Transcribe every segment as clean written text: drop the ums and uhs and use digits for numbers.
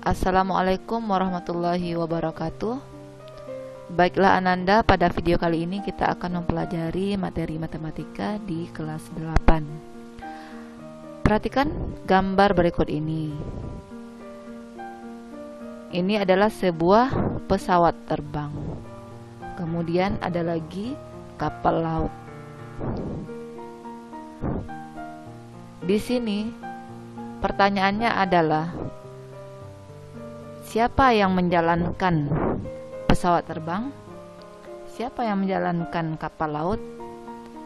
Assalamualaikum warahmatullahi wabarakatuh. Baiklah Ananda, pada video kali ini kita akan mempelajari materi matematika di kelas 8. Perhatikan gambar berikut ini. Ini adalah sebuah pesawat terbang. Kemudian ada lagi kapal laut. Di sini pertanyaannya adalah, siapa yang menjalankan pesawat terbang? Siapa yang menjalankan kapal laut?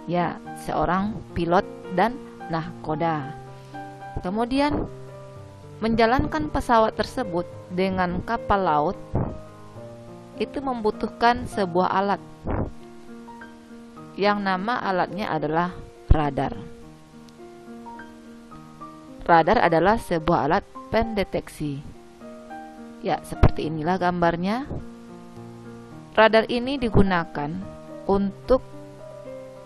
Ya, seorang pilot dan nahkoda. Kemudian menjalankan pesawat tersebut dengan kapal laut itu membutuhkan sebuah alat, yang nama alatnya adalah radar. Radar adalah sebuah alat pendeteksi. Ya, seperti inilah gambarnya. Radar ini digunakan untuk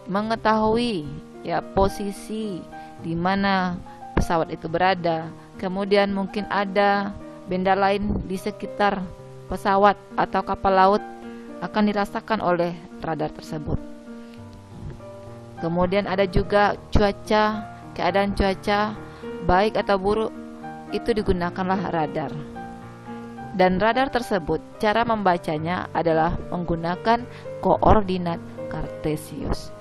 mengetahui ya posisi di mana pesawat itu berada. Kemudian mungkin ada benda lain di sekitar pesawat atau kapal laut akan dirasakan oleh radar tersebut. Kemudian ada juga cuaca, keadaan cuaca baik atau buruk, itu digunakanlah radar. Dan radar tersebut cara membacanya adalah menggunakan koordinat Kartesius.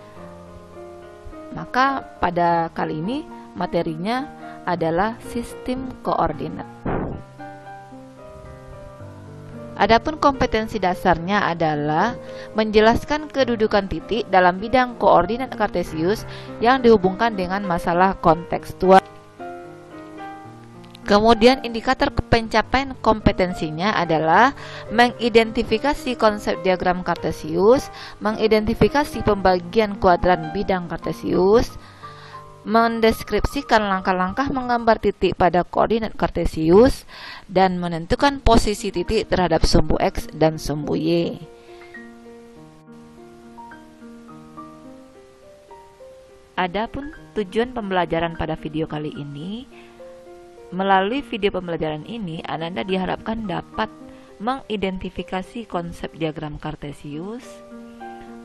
Maka pada kali ini materinya adalah sistem koordinat. Adapun kompetensi dasarnya adalah menjelaskan kedudukan titik dalam bidang koordinat Kartesius yang dihubungkan dengan masalah kontekstual. Kemudian indikator pencapaian kompetensinya adalah mengidentifikasi konsep diagram Kartesius, mengidentifikasi pembagian kuadran bidang Kartesius, mendeskripsikan langkah-langkah menggambar titik pada koordinat Kartesius, dan menentukan posisi titik terhadap sumbu X dan sumbu Y. Adapun tujuan pembelajaran pada video kali ini, melalui video pembelajaran ini Ananda diharapkan dapat mengidentifikasi konsep diagram Kartesius,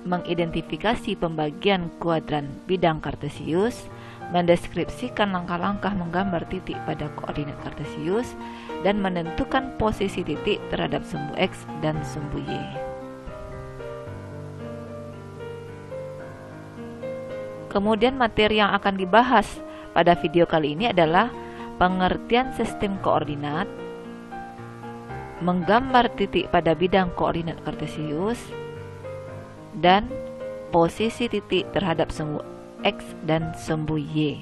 mengidentifikasi pembagian kuadran bidang Kartesius, mendeskripsikan langkah-langkah menggambar titik pada koordinat Kartesius, dan menentukan posisi titik terhadap sumbu X dan sumbu Y. Kemudian materi yang akan dibahas pada video kali ini adalah pengertian sistem koordinat, menggambar titik pada bidang koordinat Kartesius, dan posisi titik terhadap sumbu X dan sumbu Y.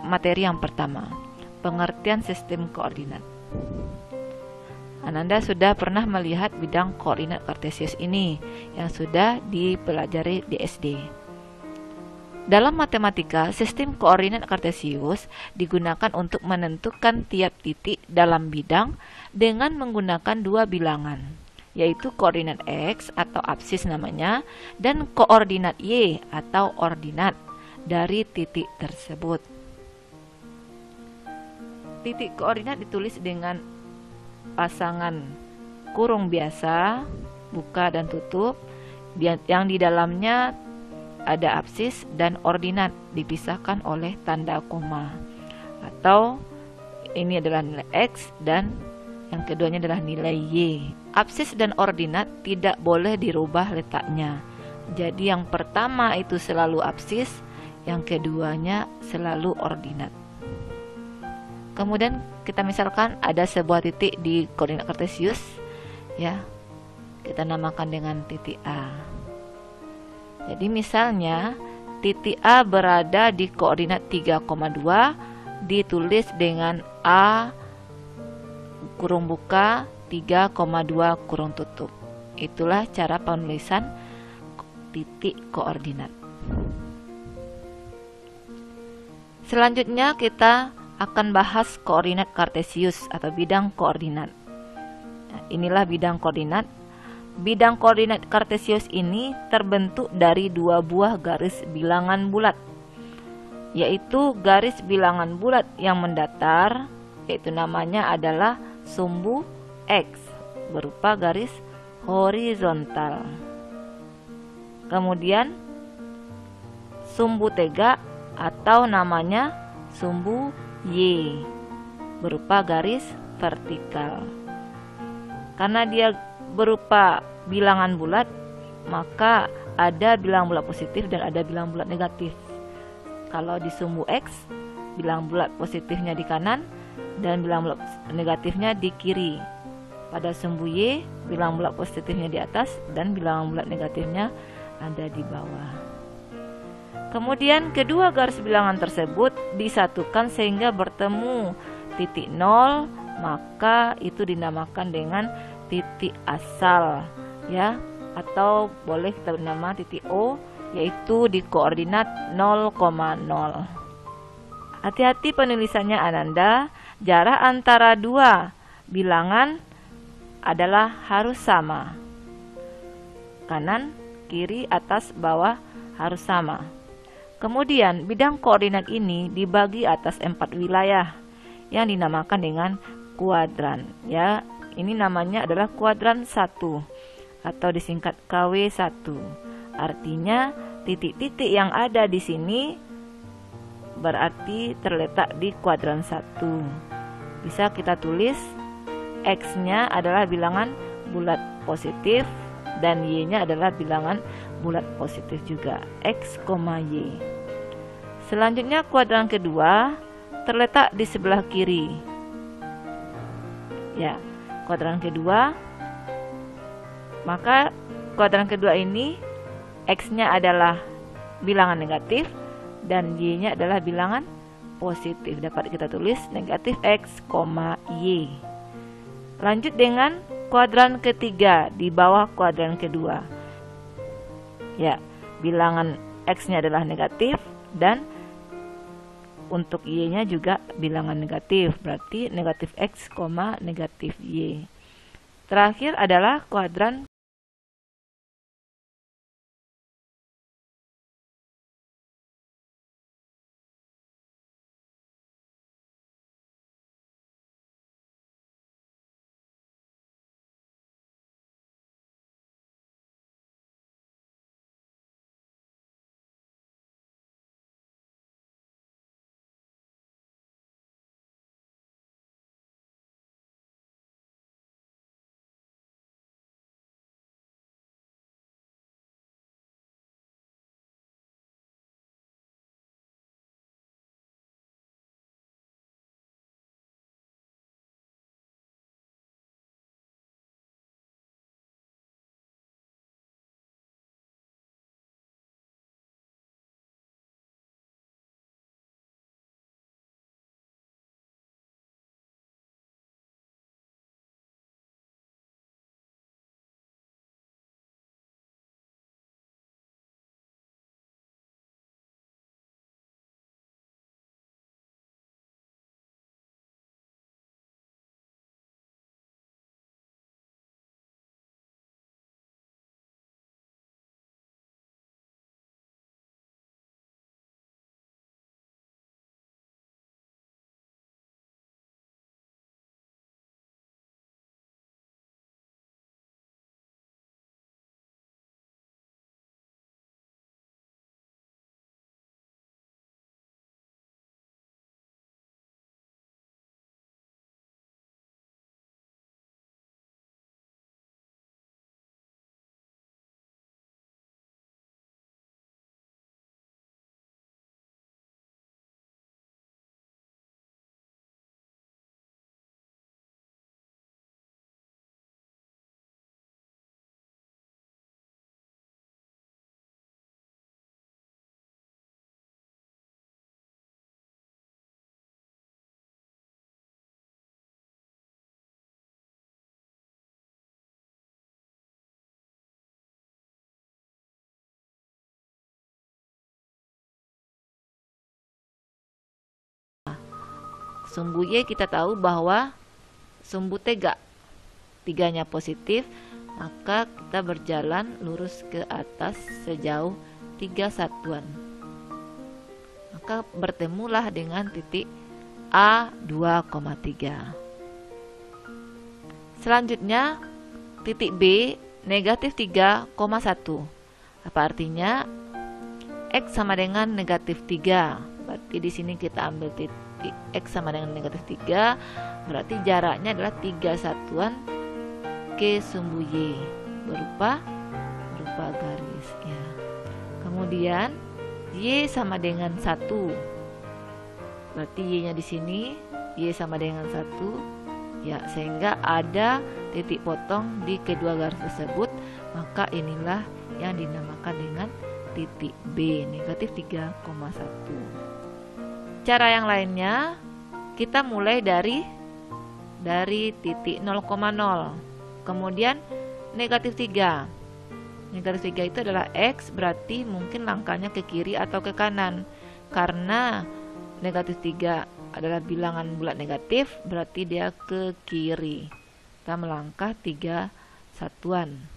Materi yang pertama, pengertian sistem koordinat. Ananda sudah pernah melihat bidang koordinat Kartesius ini yang sudah dipelajari di SD. Dalam matematika, sistem koordinat Kartesius digunakan untuk menentukan tiap titik dalam bidang dengan menggunakan dua bilangan, yaitu koordinat X atau absis namanya, dan koordinat Y atau ordinat dari titik tersebut. Titik koordinat ditulis dengan pasangan kurung biasa, buka dan tutup, yang di dalamnya ada absis dan ordinat dipisahkan oleh tanda koma, atau ini adalah nilai X dan yang keduanya adalah nilai Y. Absis dan ordinat tidak boleh dirubah letaknya. Jadi yang pertama itu selalu absis, yang keduanya selalu ordinat. Kemudian kita misalkan ada sebuah titik di koordinat Kartesius, ya, kita namakan dengan titik A. Jadi misalnya titik A berada di koordinat 3,2, ditulis dengan A kurung buka 3,2 kurung tutup. Itulah cara penulisan titik koordinat. Selanjutnya kita akan bahas koordinat Kartesius atau bidang koordinat. Nah, inilah bidang koordinat. bidang koordinat kartesius ini terbentuk dari dua buah garis bilangan bulat, yaitu garis bilangan bulat yang mendatar, yaitu namanya adalah sumbu X berupa garis horizontal. Kemudian sumbu tegak atau namanya sumbu Y berupa garis vertikal. Karena dia berupa bilangan bulat, maka ada bilangan bulat positif dan ada bilangan bulat negatif. Kalau di sumbu X, bilangan bulat positifnya di kanan dan bilangan bulat negatifnya di kiri. Pada sumbu Y, bilangan bulat positifnya di atas dan bilangan bulat negatifnya ada di bawah. Kemudian kedua garis bilangan tersebut disatukan sehingga bertemu titik 0, maka itu dinamakan dengan titik asal, ya, atau boleh kita nama titik O, yaitu di koordinat 0,0. Hati-hati penulisannya Ananda, jarak antara dua bilangan adalah harus sama. Kanan, kiri, atas, bawah harus sama. Kemudian bidang koordinat ini dibagi atas 4 wilayah yang dinamakan dengan kuadran, ya. Ini namanya adalah kuadran 1 atau disingkat KW1. Artinya titik-titik yang ada di sini berarti terletak di kuadran 1. Bisa kita tulis X-nya adalah bilangan bulat positif dan Y-nya adalah bilangan bulat positif juga, X, Y. Selanjutnya kuadran kedua terletak di sebelah kiri. Ya, kuadran kedua. Maka kuadran kedua ini X-nya adalah bilangan negatif dan Y-nya adalah bilangan positif. Dapat kita tulis negatif X, Y. Lanjut dengan kuadran ketiga di bawah kuadran kedua. Ya, bilangan X-nya adalah negatif dan untuk Y-nya juga bilangan negatif, berarti negatif X, negatif Y. Terakhir adalah kuadran sumbu Y kita tahu bahwa sumbu tegak, tiganya positif, maka kita berjalan lurus ke atas sejauh 3 satuan. Maka bertemulah dengan titik A 2,3. Selanjutnya titik B negatif 3,1. Apa artinya? X sama dengan negatif 3. Berarti di sini kita ambil titik X sama dengan negatif 3. Berarti jaraknya adalah 3 satuan ke sumbu Y berupa garis ya. Kemudian Y sama dengan 1. Berarti Y-nya di sini Y sama dengan 1 ya, sehingga ada titik potong di kedua garis tersebut. Maka inilah yang dinamakan dengan titik B negatif 3,1. Cara yang lainnya, kita mulai dari titik 0,0 kemudian negatif 3. Negatif 3 itu adalah X, berarti mungkin langkahnya ke kiri atau ke kanan. Karena negatif 3 adalah bilangan bulat negatif, berarti dia ke kiri. Kita melangkah 3 satuan.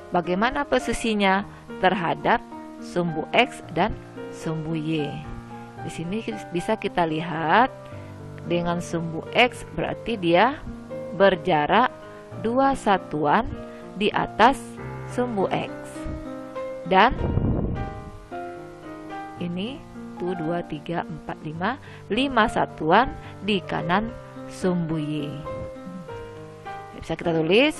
Bagaimana posisinya terhadap sumbu X dan sumbu Y? Di sini bisa kita lihat dengan sumbu X berarti dia berjarak 2 satuan di atas sumbu X. Dan ini tuh 2, 3, 4, 5 satuan di kanan sumbu Y. Bisa kita tulis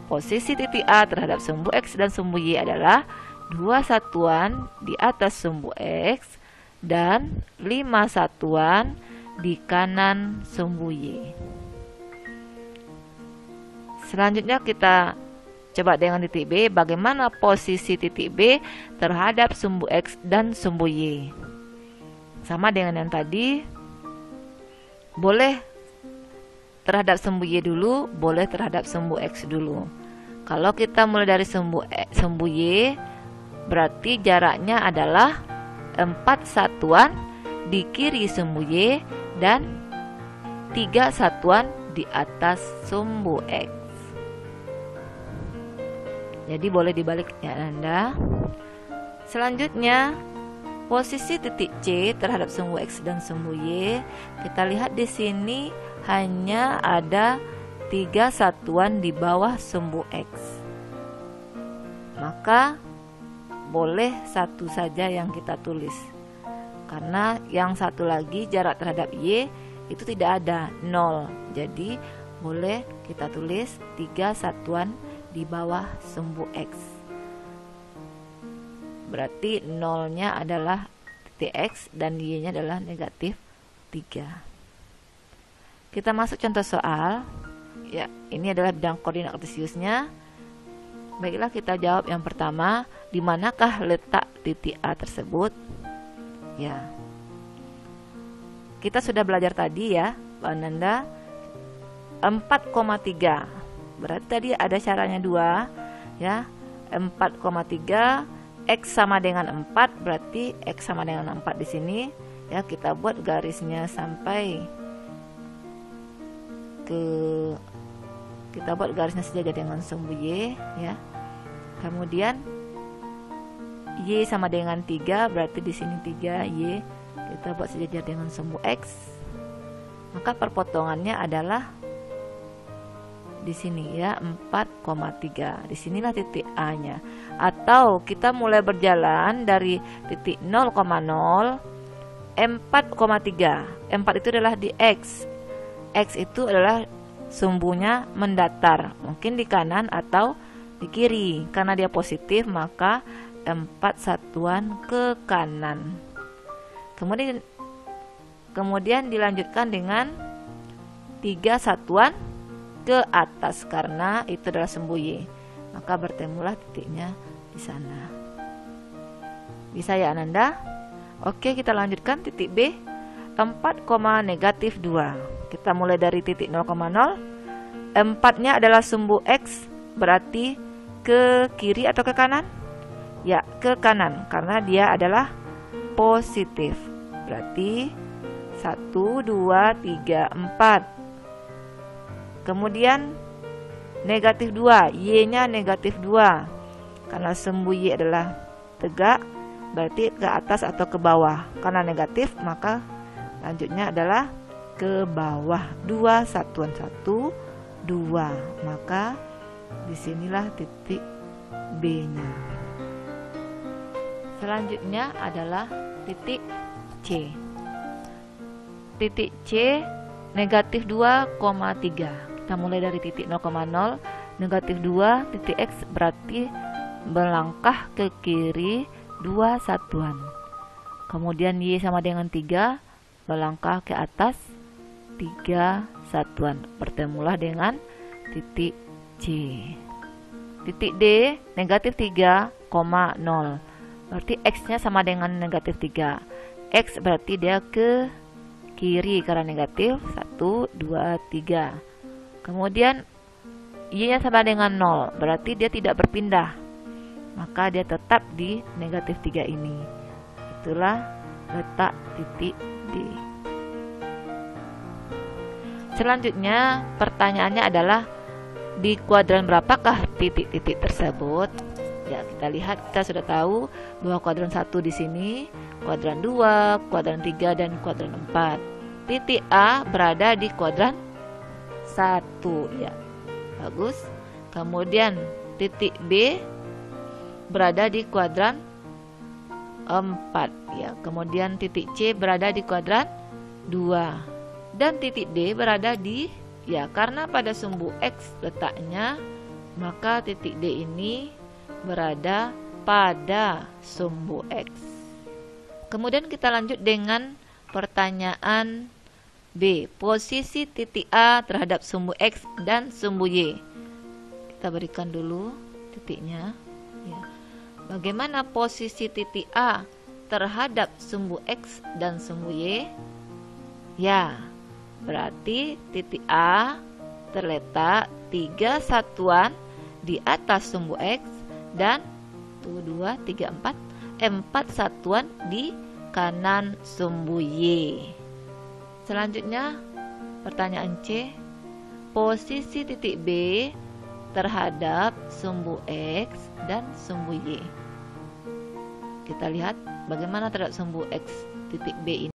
posisi titik A terhadap sumbu X dan sumbu Y adalah 2 satuan di atas sumbu X dan 5 satuan di kanan sumbu Y. Selanjutnya kita coba dengan titik B, bagaimana posisi titik B terhadap sumbu X dan sumbu Y. Sama dengan yang tadi, boleh terhadap sumbu Y dulu, boleh terhadap sumbu X dulu. Kalau kita mulai dari sumbu Y, berarti jaraknya adalah 4 satuan di kiri sumbu Y dan 3 satuan di atas sumbu X. Jadi boleh dibalik ya Anda. Selanjutnya, posisi titik C terhadap sumbu X dan sumbu Y, kita lihat di sini hanya ada 3 satuan di bawah sumbu X. Maka boleh satu saja yang kita tulis. Karena yang satu lagi jarak terhadap Y itu tidak ada, 0. Jadi boleh kita tulis 3 satuan di bawah sumbu X. Berarti 0-nya adalah titik X dan Y-nya adalah negatif 3. Kita masuk contoh soal. Ya, ini adalah bidang koordinat kartesiusnya. Baiklah, kita jawab yang pertama, di manakah letak titik A tersebut? Ya. Kita sudah belajar tadi ya, Pak Ananda. 4,3. Berarti tadi ada caranya 2, ya. 4,3 X sama dengan 4, berarti X sama dengan 4 di sini. Ya, kita buat garisnya sampai ke sejajar dengan sumbu Y, ya. Kemudian Y sama dengan 3, berarti di sini 3 Y. Kita buat sejajar dengan sumbu X. Maka perpotongannya adalah di sini ya, 4,3. Disinilah titik A-nya. Atau kita mulai berjalan dari titik 0,0, 4,3. 4 itu adalah di X. X itu adalah sumbunya mendatar, mungkin di kanan atau di kiri. Karena dia positif, maka 4 satuan ke kanan. Kemudian dilanjutkan dengan 3 satuan ke atas, karena itu adalah sumbu Y. Maka bertemulah titiknya di sana. Bisa ya Ananda? Oke, kita lanjutkan titik B. 4,-2. Kita mulai dari titik 0,0. 4-nya adalah sumbu X, berarti ke kiri atau ke kanan? Ya, ke kanan, karena dia adalah positif. Berarti 1, 2, 3, 4. Kemudian negatif 2, Y-nya negatif 2. Karena sumbu Y adalah tegak, berarti ke atas atau ke bawah. Karena negatif, maka lanjutnya adalah ke bawah. 2 satuan 1, 2. Maka disinilah titik B-nya. Selanjutnya adalah titik C. Titik C negatif 2,3. Kita mulai dari titik 0,0, negatif 2, titik X berarti melangkah ke kiri 2 satuan. Kemudian Y sama dengan 3, melangkah ke atas 3 satuan. Bertemulah dengan titik C. Titik D negatif 3,0. Berarti X-nya sama dengan negatif 3. X berarti dia ke kiri karena negatif. 1, 2, 3. Kemudian Y-nya sama dengan 0. Berarti dia tidak berpindah. Maka dia tetap di negatif 3 ini. Itulah letak titik D. Selanjutnya pertanyaannya adalah di kuadran berapakah titik-titik tersebut? Ya, kita lihat, kita sudah tahu bahwa kuadran 1 di sini, kuadran 2, kuadran 3 dan kuadran 4. Titik A berada di kuadran 1 ya. Bagus. Kemudian titik B berada di kuadran 4 ya. Kemudian titik C berada di kuadran 2. Dan titik D berada di, ya, karena pada sumbu X letaknya, maka titik D ini berada pada sumbu X. Kemudian kita lanjut dengan pertanyaan B. Posisi titik A terhadap sumbu X dan sumbu Y. Kita berikan dulu titiknya. Ya. Bagaimana posisi titik A terhadap sumbu X dan sumbu Y? Ya, berarti titik A terletak 3 satuan di atas sumbu X dan 2, 3, 4 satuan di kanan sumbu Y. Selanjutnya pertanyaan C. Posisi titik B terhadap sumbu X dan sumbu Y. Kita lihat bagaimana terhadap sumbu X titik B ini.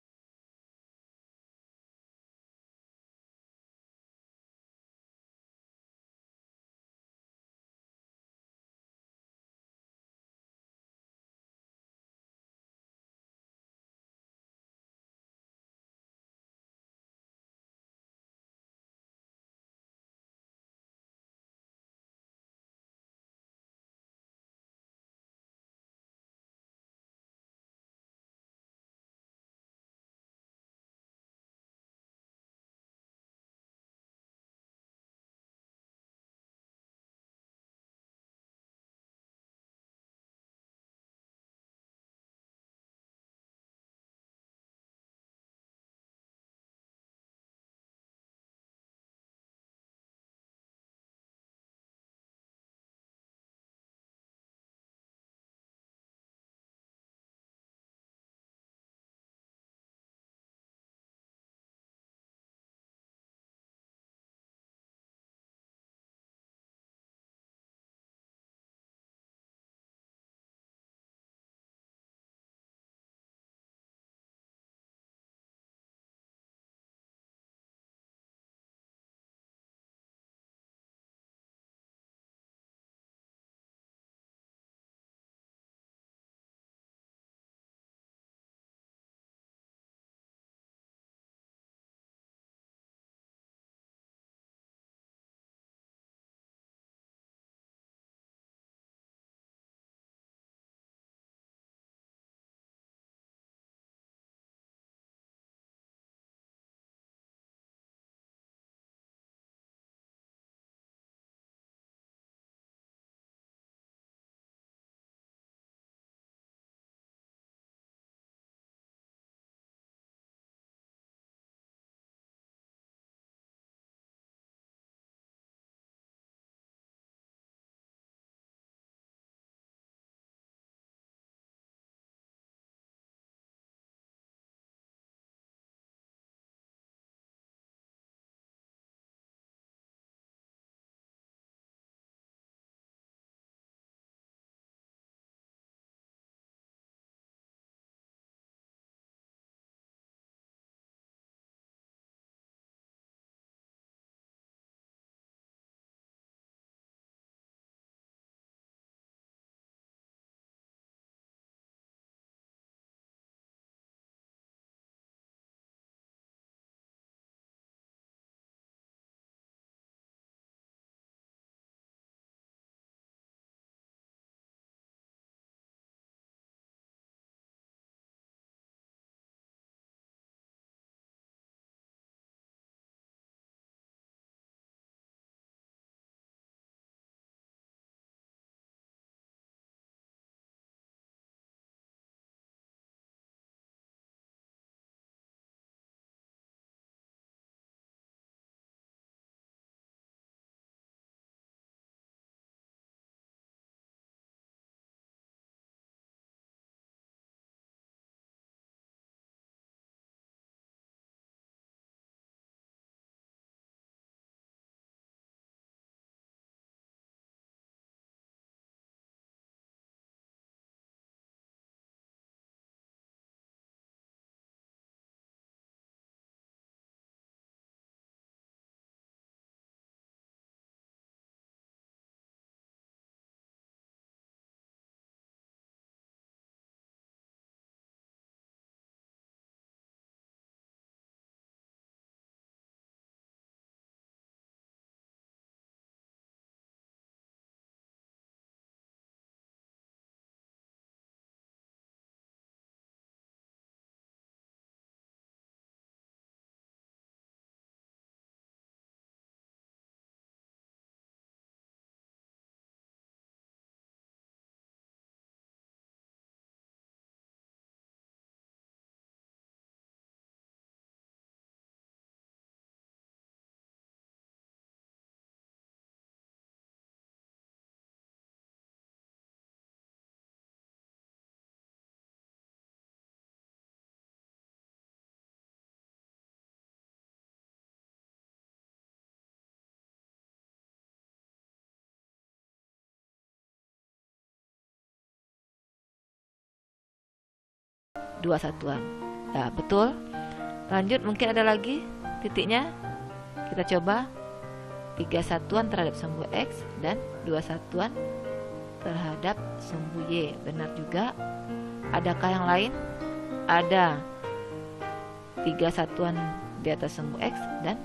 2 satuan. Nah, betul. Lanjut, mungkin ada lagi titiknya. Kita coba 3 satuan terhadap sumbu X dan 2 satuan terhadap sumbu Y. Benar juga. Adakah yang lain? Ada 3 satuan di atas sumbu X dan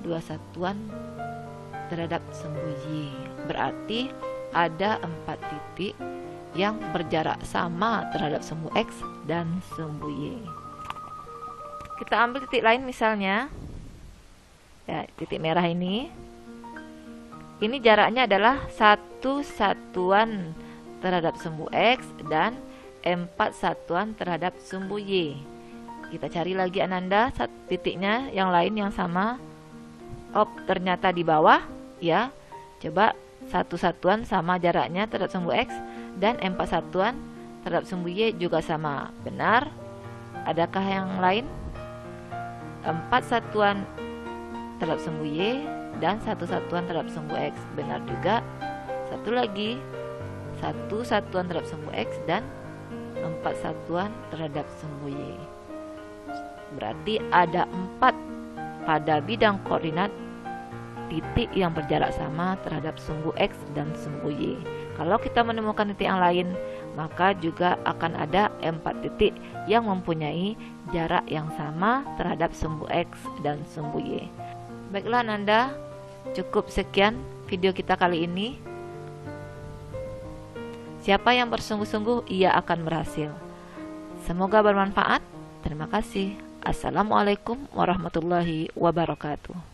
2 satuan terhadap sumbu Y. Berarti ada 4 titik yang berjarak sama terhadap sumbu X dan sumbu Y. Kita ambil titik lain misalnya, ya, titik merah ini jaraknya adalah 1 satuan terhadap sumbu X dan 4 satuan terhadap sumbu Y. Kita cari lagi Ananda titiknya yang lain yang sama. Oh, ternyata di bawah, ya. Coba 1 satuan sama jaraknya terhadap sumbu X dan 4 satuan terhadap sumbu Y juga sama. Benar. Adakah yang lain? 4 satuan terhadap sumbu Y dan 1 satuan terhadap sumbu X. Benar juga. Satu lagi, 1 satuan terhadap sumbu X dan 4 satuan terhadap sumbu Y. Berarti ada 4 pada bidang koordinat titik yang berjarak sama terhadap sumbu X dan sumbu Y. Kalau kita menemukan titik yang lain, maka juga akan ada 4 titik yang mempunyai jarak yang sama terhadap sumbu X dan sumbu Y. Baiklah Ananda, cukup sekian video kita kali ini. Siapa yang bersungguh-sungguh, ia akan berhasil. Semoga bermanfaat. Terima kasih. Assalamualaikum warahmatullahi wabarakatuh.